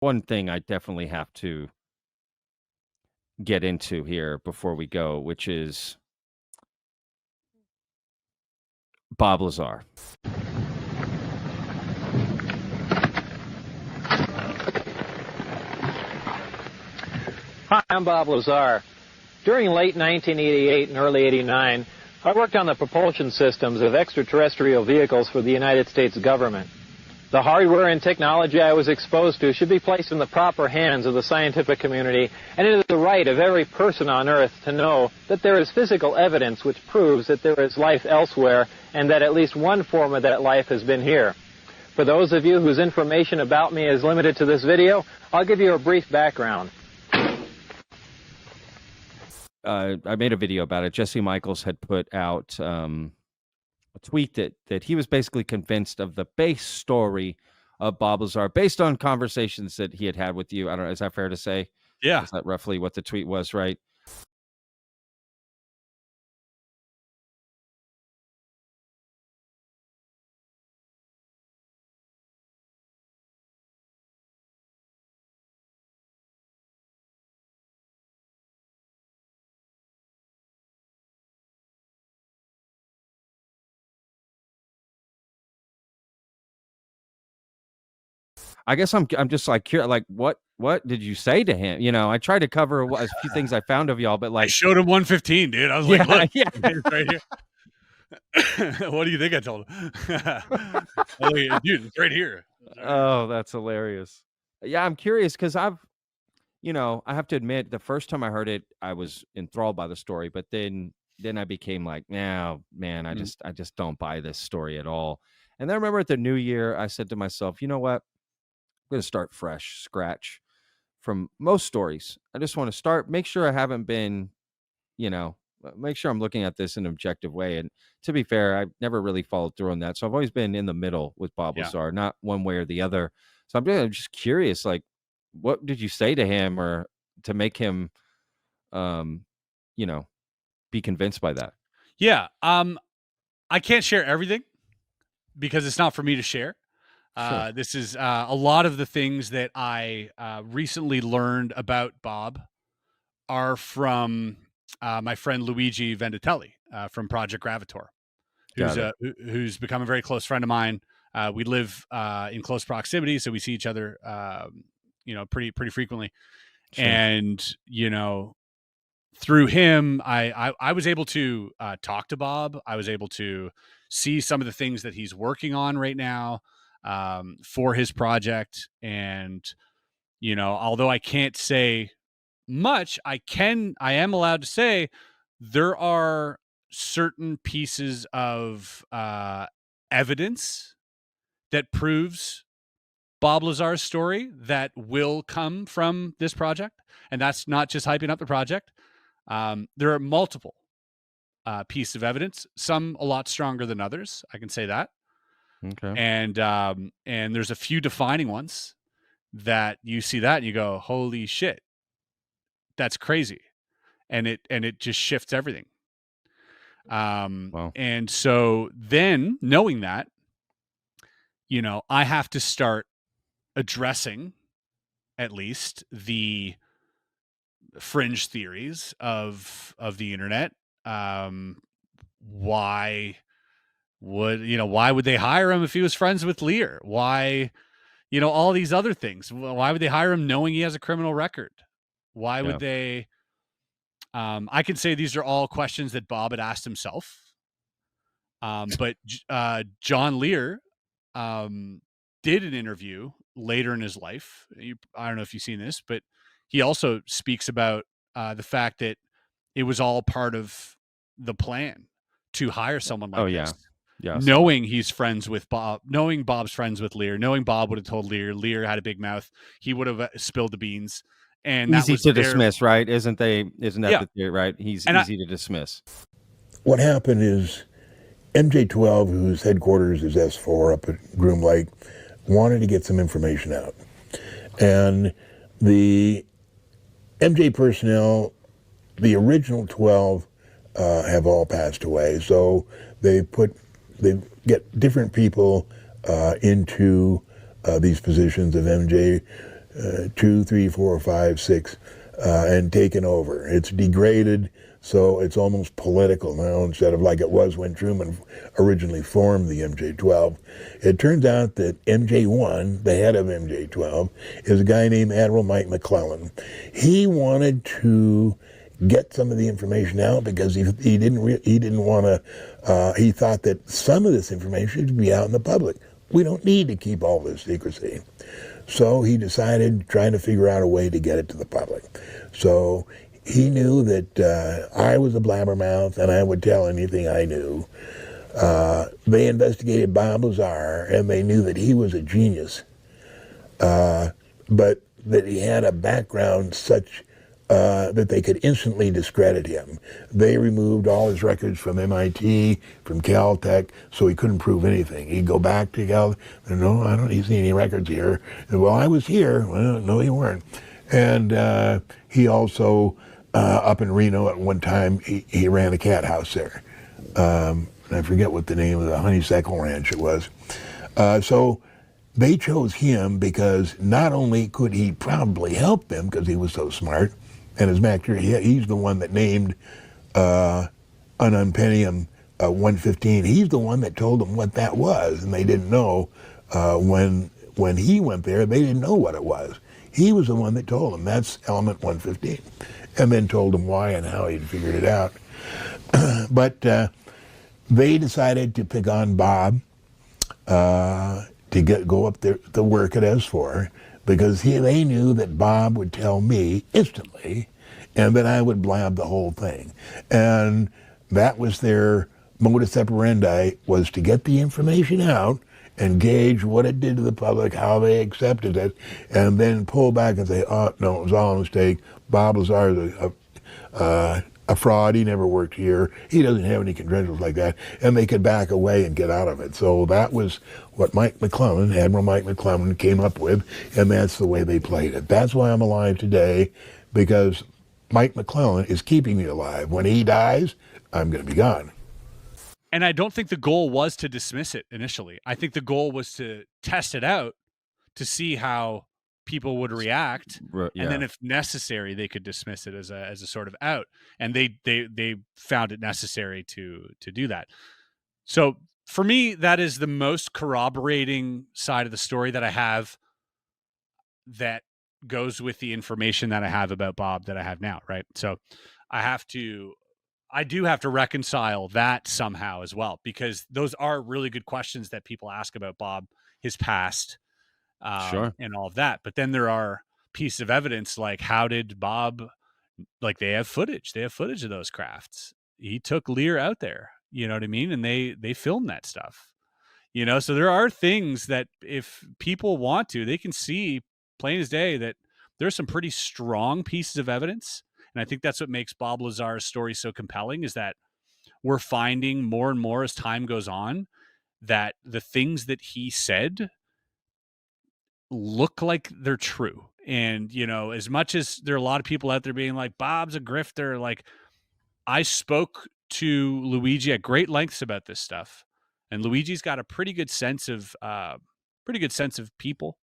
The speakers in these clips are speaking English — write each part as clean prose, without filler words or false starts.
one thing I definitely have to get into here before we go, which is Bob Lazar. Hi, I'm Bob Lazar. During late 1988 and early 89, I worked on the propulsion systems of extraterrestrial vehicles for the United States government. The hardware and technology I was exposed to should be placed in the proper hands of the scientific community, and it is the right of every person on Earth to know that there is physical evidence which proves that there is life elsewhere and that at least one form of that life has been here. For those of you whose information about me is limited to this video, I'll give you a brief background. I made a video about it. Jesse Michaels had put out a tweet that he was basically convinced of the base story of Bob Lazar based on conversations that he had had with you. I don't know. Is that fair to say? Yeah. Is that roughly what the tweet was, right? I guess I'm just like curious, like what did you say to him? You know, I tried to cover a few things I found of y'all, but like I showed him 115, dude. I was like, look, yeah. it's right here. What do you think I told him? Like, dude, it's right here. Oh, that's hilarious. Yeah, I'm curious because I have to admit, the first time I heard it, I was enthralled by the story, but then I became like, no, man, I just don't buy this story at all. And then I remember at the new year, I said to myself, you know what? I'm going to start fresh, scratch from most stories. I just want to make sure I haven't been, make sure I'm looking at this in an objective way. And to be fair, I've never really followed through on that. So I've always been in the middle with Bob Lazar, not one way or the other. So I'm just curious, like, what did you say to him or to make him, be convinced by that? Yeah. I can't share everything because it's not for me to share. Sure. This is a lot of the things that I recently learned about Bob are from my friend Luigi Venditelli from Project Gravator, who's become a very close friend of mine. We live in close proximity, so we see each other, pretty frequently. Sure. And through him, I was able to talk to Bob. I was able to see some of the things that he's working on right now for his project. And, although I can't say much, I am allowed to say there are certain pieces of evidence that proves Bob Lazar's story that will come from this project. And that's not just hyping up the project. There are multiple pieces of evidence, some a lot stronger than others. I can say that. Okay. And there's a few defining ones that you see that and you go, holy shit, that's crazy. And it just shifts everything. Wow. And so then knowing that, I have to start addressing at least the fringe theories of the internet. Why would they hire him if he was friends with Lear? Why, all these other things. Why would they hire him knowing he has a criminal record? Why would they? I can say these are all questions that Bob had asked himself. But John Lear did an interview later in his life. I don't know if you've seen this, but he also speaks about the fact that it was all part of the plan to hire someone like this. Yeah. Knowing he's friends with Bob, knowing Bob's friends with Lear, knowing Bob would have told Lear had a big mouth, he would have spilled the beans. And easy to dismiss, right? Isn't that the theory, right? He's easy to dismiss. What happened is MJ12, whose headquarters is S4 up at Groom Lake, wanted to get some information out. And the MJ personnel, the original 12, have all passed away. So they get different people into these positions of MJ. 2, 3, 4, 5, 6, and taken over. It's degraded, so it's almost political now instead of like it was when Truman originally formed the MJ-12. It turns out that MJ-1, the head of MJ-12, is a guy named Admiral Mike McClellan. He wanted to get some of the information out because he didn't want to. He thought that some of this information should be out in the public. We don't need to keep all this secrecy. So he decided trying to figure out a way to get it to the public. So he knew that I was a blabbermouth and I would tell anything I knew. They investigated Bob Lazar and they knew that he was a genius, but that he had a background such that they could instantly discredit him. They removed all his records from MIT, from Caltech, so he couldn't prove anything. He'd go back to Cal, no, I don't see any records here. And, well, I was here. Well, no, you weren't. And he also, up in Reno at one time, he ran a cat house there. I forget what the name of the Honeysuckle Ranch it was. So they chose him because not only could he probably help them because he was so smart, and as a matter of fact, he's the one that named ununpennium 115. He's the one that told them what that was, and they didn't know when he went there. They didn't know what it was. He was the one that told them that's element 115, and then told them why and how he'd figured it out. But they decided to pick on Bob to go up there to work at S4 because they knew that Bob would tell me instantly and that I would blab the whole thing. And that was their modus operandi, was to get the information out and gauge what it did to the public, how they accepted it, and then pull back and say, oh, no, it was all a mistake. Bob Lazar is a fraud. He never worked here. He doesn't have any credentials like that. And they could back away and get out of it. So that was what Admiral Mike McClellan came up with, and that's the way they played it. That's why I'm alive today, because Mike McClellan is keeping me alive. When he dies, I'm going to be gone. And I don't think the goal was to dismiss it initially. I think the goal was to test it out to see how people would react, Yeah. and then if necessary, they could dismiss it as a sort of out. And they found it necessary to do that. So for me, that is the most corroborating side of the story that I have that goes with the information that I have about Bob that I have now, right? So I do have to reconcile that somehow as well, because those are really good questions that people ask about Bob, his past, Sure. and all of that. But then there are pieces of evidence like, how did Bob, like they have footage of those crafts. He took Lear out there, you know what I mean? And they filmed that stuff, you know? So there are things that if people want to, they can see plain as day that there's some pretty strong pieces of evidence. And I think that's what makes Bob Lazar's story so compelling, is that we're finding more and more as time goes on that the things that he said look like they're true. And, you know, as much as there are a lot of people out there being like, Bob's a grifter, like, I spoke to Luigi at great lengths about this stuff. And Luigi's got a pretty good sense of people.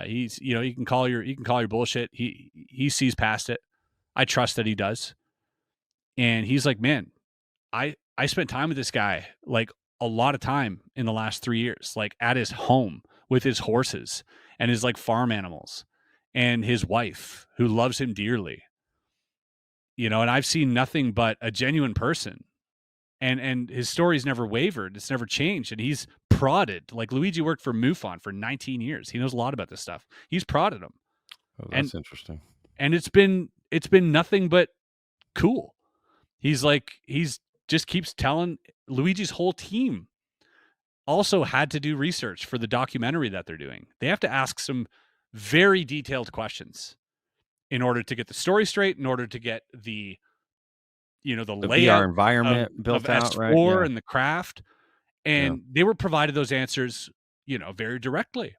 He's, you know, you can call your bullshit. He sees past it. I trust that he does. And he's like, man, I spent time with this guy, like a lot of time in the last 3 years, like at his home with his horses and his like farm animals and his wife who loves him dearly, you know, and I've seen nothing but a genuine person, and his story's never wavered. It's never changed. And he's prodded, like Luigi worked for MUFON for 19 years. He knows a lot about this stuff. He's prodded him. Oh, that's interesting. And it's been nothing but cool. He's just keeps telling. Luigi's whole team also had to do research for the documentary that they're doing. They have to ask some very detailed questions in order to get the story straight, in order to get the layout VR environment built of out, S4 right? Yeah. and the craft. And they were provided those answers, you know, very directly.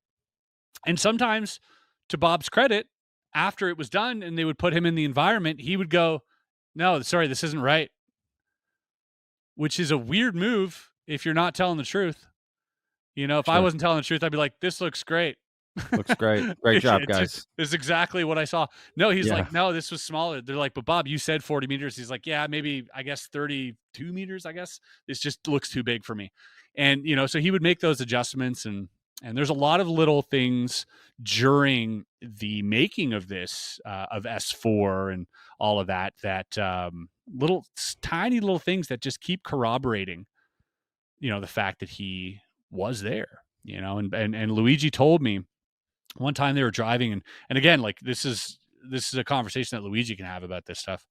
And sometimes, to Bob's credit, after it was done and they would put him in the environment, he would go, no, sorry, this isn't right. Which is a weird move if you're not telling the truth. You know, if I wasn't telling the truth, I'd be like, this looks great. Looks great. Great job, guys. It's exactly what I saw. No, he's Yeah. like, no, this was smaller. They're like, but Bob, you said 40 meters. He's like, yeah, maybe, I guess 32 meters, I guess. This just looks too big for me. And, so he would make those adjustments, and there's a lot of little things during the making of this, of S4 and all of that, little tiny little things that just keep corroborating, the fact that he was there, and Luigi told me one time they were driving, and again, like this is a conversation that Luigi can have about this stuff.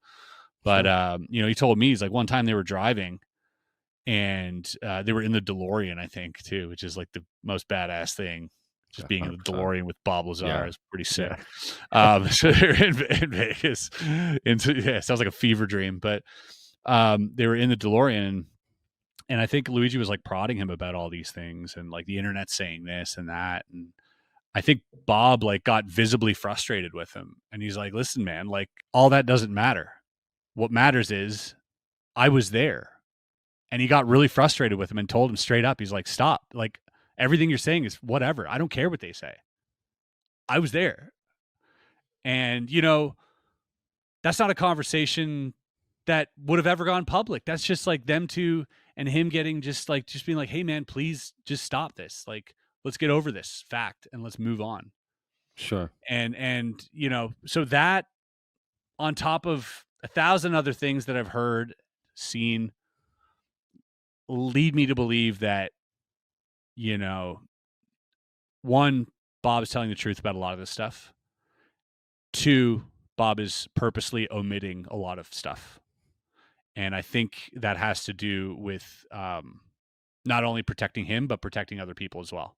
But Sure. he told me, he's like, one time they were driving, and they were in the DeLorean, I think, too, which is like the most badass thing. Just Yeah, being in the 100%. DeLorean with Bob Lazar Yeah. is pretty sick. Yeah. So they're in Vegas. Sounds like a fever dream, but they were in the DeLorean, and I think Luigi was like prodding him about all these things, and like the internet saying this and that, and I think Bob like got visibly frustrated with him, and he's like, listen, man, like all that doesn't matter. What matters is I was there. And he got really frustrated with him and told him straight up, he's like, stop. Like everything you're saying is whatever. I don't care what they say. I was there. And, that's not a conversation that would have ever gone public. That's just like them two and him getting just being like, hey man, please just stop this. Like, let's get over this fact and let's move on. Sure. And so that, on top of 1,000 other things that I've heard, seen, lead me to believe that, one, Bob is telling the truth about a lot of this stuff. Two, Bob is purposely omitting a lot of stuff. And I think that has to do with not only protecting him, but protecting other people as well.